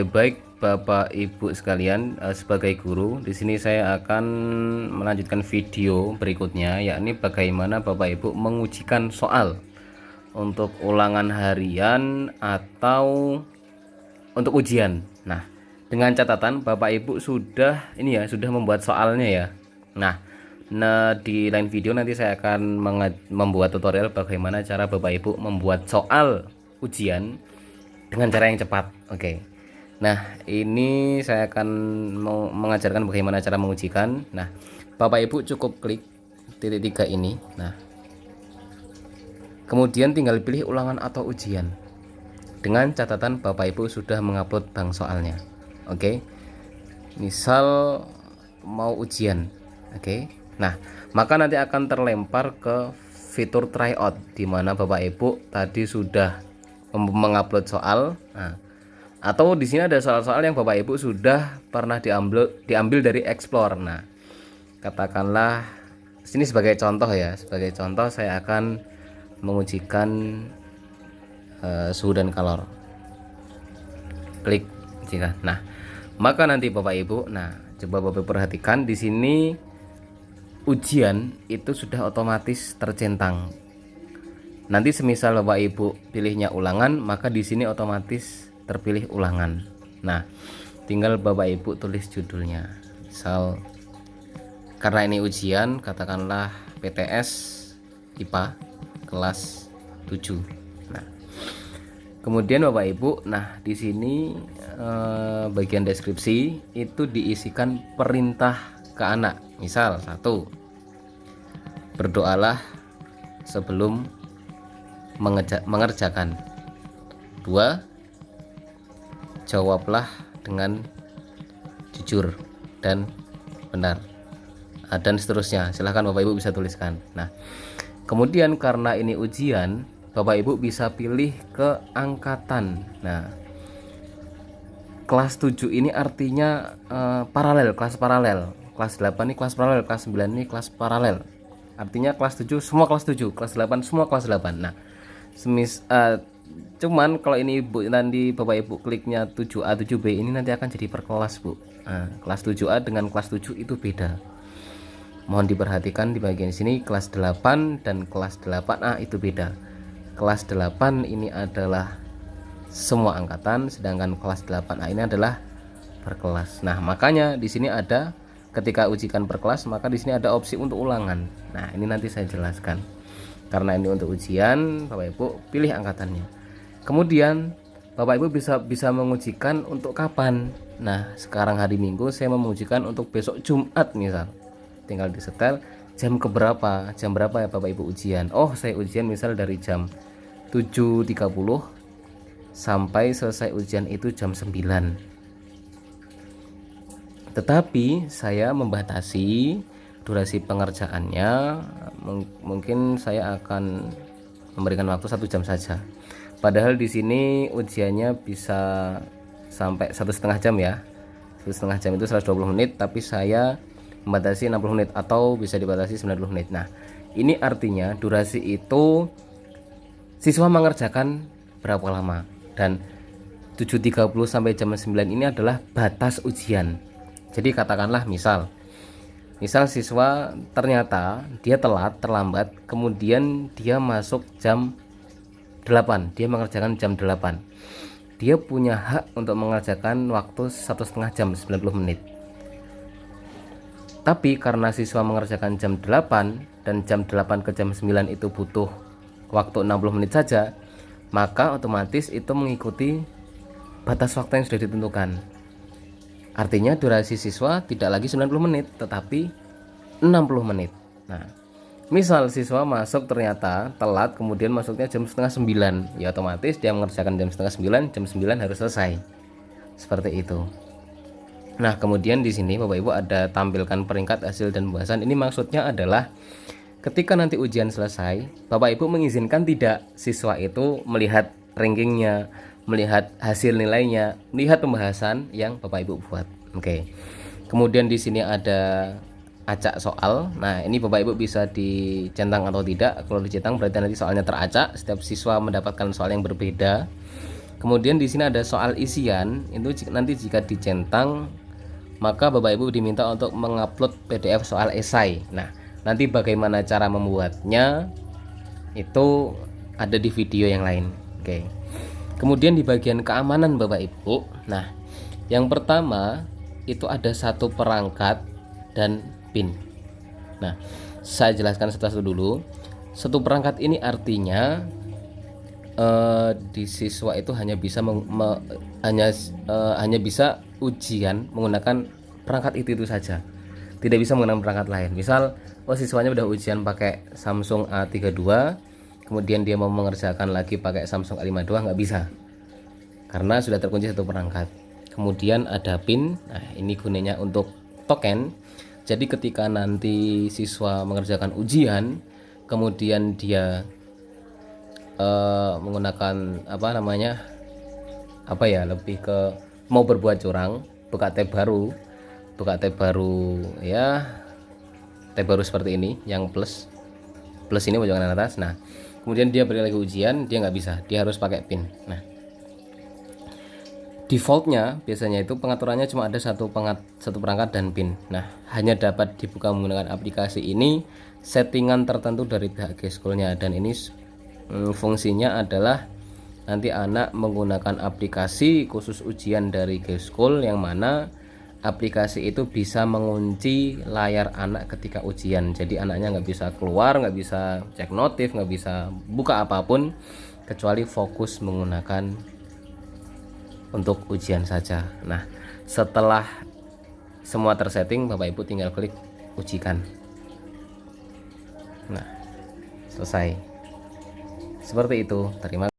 Baik Bapak Ibu sekalian, sebagai guru di sini saya akan melanjutkan video berikutnya, yakni bagaimana Bapak Ibu mengujikan soal untuk ulangan harian atau untuk ujian. Nah, dengan catatan Bapak Ibu sudah sudah membuat soalnya ya. Nah, di lain video nanti saya akan membuat tutorial bagaimana cara Bapak Ibu membuat soal ujian dengan cara yang cepat. Oke. Nah, ini saya akan mengajarkan bagaimana cara mengujikan. Nah, Bapak Ibu cukup klik titik 3 ini. Nah, kemudian tinggal pilih ulangan atau ujian. Dengan catatan Bapak Ibu sudah mengupload bank soalnya. Oke. Misal mau ujian. Oke. Nah, maka nanti akan terlempar ke fitur tryout di mana Bapak Ibu tadi sudah mengupload soal. Nah, atau di sini ada soal-soal yang Bapak Ibu sudah pernah diambil dari Explore. Nah, katakanlah sini sebagai contoh ya. Sebagai contoh saya akan mengujikan suhu dan kalor. Klik ujikan. Nah, maka nanti Bapak Ibu, coba Bapak perhatikan di sini ujian itu sudah otomatis tercentang. Nanti semisal Bapak Ibu pilihnya ulangan, maka di sini otomatis terpilih ulangan. Nah, tinggal Bapak Ibu tulis judulnya. Misal karena ini ujian, katakanlah PTS IPA kelas 7. Nah, kemudian Bapak Ibu, di sini bagian deskripsi itu diisikan perintah ke anak. Misal 1, berdoalah sebelum mengerjakan. 2, jawablah dengan jujur dan benar, dan seterusnya. Silahkan Bapak Ibu bisa tuliskan. Nah, kemudian karena ini ujian, Bapak Ibu bisa pilih ke angkatan. Nah, kelas 7 ini artinya paralel, kelas paralel. Kelas 8 ini kelas paralel, kelas 9 ini kelas paralel. Artinya kelas 7 semua kelas 7, kelas 8 semua kelas 8. Nah, cuman kalau ini Bu, nanti Bapak Ibu kliknya 7A 7B, ini nanti akan jadi per kelas, Bu. Nah, kelas 7A dengan kelas 7 itu beda. Mohon diperhatikan di bagian sini, kelas 8 dan kelas 8A itu beda. Kelas 8 ini adalah semua angkatan, sedangkan kelas 8A ini adalah per kelas. Nah, makanya di sini ada, ketika ujikan per kelas, maka di sini ada opsi untuk ulangan. Nah, ini nanti saya jelaskan. Karena ini untuk ujian, Bapak Ibu pilih angkatannya. Kemudian Bapak Ibu bisa mengujikan untuk kapan. Nah, sekarang hari Minggu, saya mau mengujikan untuk besok Jumat misal. Tinggal disetel jam keberapa, jam berapa ya Bapak Ibu ujian. Oh, saya ujian misal dari jam 7.30 sampai selesai ujian itu jam 9. Tetapi saya membatasi durasi pengerjaannya, mungkin saya akan memberikan waktu 1 jam saja. Padahal di sini ujiannya bisa sampai 1,5 jam ya. 1,5 jam itu 120 menit, tapi saya membatasi 60 menit atau bisa dibatasi 90 menit. Nah, ini artinya durasi itu siswa mengerjakan berapa lama, dan 7.30 sampai jam 9 ini adalah batas ujian. Jadi katakanlah misal siswa ternyata dia terlambat, kemudian dia masuk jam 8, dia mengerjakan jam 8. Dia punya hak untuk mengerjakan waktu 1,5 jam 90 menit. Tapi karena siswa mengerjakan jam 8 dan jam 8 ke jam 9 itu butuh waktu 60 menit saja, maka otomatis itu mengikuti batas waktu yang sudah ditentukan. Artinya durasi siswa tidak lagi 90 menit tetapi 60 menit. Nah, misal siswa masuk ternyata telat, kemudian masuknya jam 8:30, ya otomatis dia mengerjakan jam 8:30, jam 9 harus selesai. Seperti itu. Nah, kemudian di sini Bapak Ibu ada tampilkan peringkat hasil dan pembahasan. Ini maksudnya adalah ketika nanti ujian selesai, Bapak Ibu mengizinkan tidak siswa itu melihat rankingnya, melihat hasil nilainya, melihat pembahasan yang Bapak Ibu buat. Oke. Kemudian di sini ada acak soal. Nah, ini Bapak Ibu bisa dicentang atau tidak. Kalau dicentang berarti nanti soalnya teracak, setiap siswa mendapatkan soal yang berbeda. Kemudian di sini ada soal isian, itu nanti jika dicentang maka Bapak Ibu diminta untuk mengupload PDF soal esai. Nah, nanti bagaimana cara membuatnya itu ada di video yang lain. Oke. Kemudian di bagian keamanan Bapak Ibu. Nah, yang pertama itu ada satu perangkat dan PIN. Nah, saya jelaskan satu-satu dulu. Satu perangkat ini artinya di siswa itu hanya bisa hanya bisa ujian menggunakan perangkat itu saja, tidak bisa menggunakan perangkat lain. Misal siswanya udah ujian pakai Samsung A32, kemudian dia mau mengerjakan lagi pakai Samsung A52, nggak bisa karena sudah terkunci satu perangkat. Kemudian ada PIN. Nah, ini gunanya untuk token. Jadi ketika nanti siswa mengerjakan ujian kemudian dia menggunakan lebih ke mau berbuat curang, buka tab baru ya, tab baru seperti ini yang plus ini pojokan atas. Nah, kemudian dia balik lagi ujian, dia nggak bisa, dia harus pakai PIN. Nah, defaultnya biasanya itu pengaturannya cuma ada satu perangkat dan PIN. Nah, hanya dapat dibuka menggunakan aplikasi ini settingan tertentu dari pihak G-School-nya, dan ini fungsinya adalah nanti anak menggunakan aplikasi khusus ujian dari G-School, yang mana aplikasi itu bisa mengunci layar anak ketika ujian. Jadi anaknya nggak bisa keluar, nggak bisa cek notif, nggak bisa buka apapun kecuali fokus menggunakan untuk ujian saja. Nah, setelah semua tersetting, Bapak Ibu tinggal klik ujikan. Nah, selesai. Seperti itu. Terima kasih.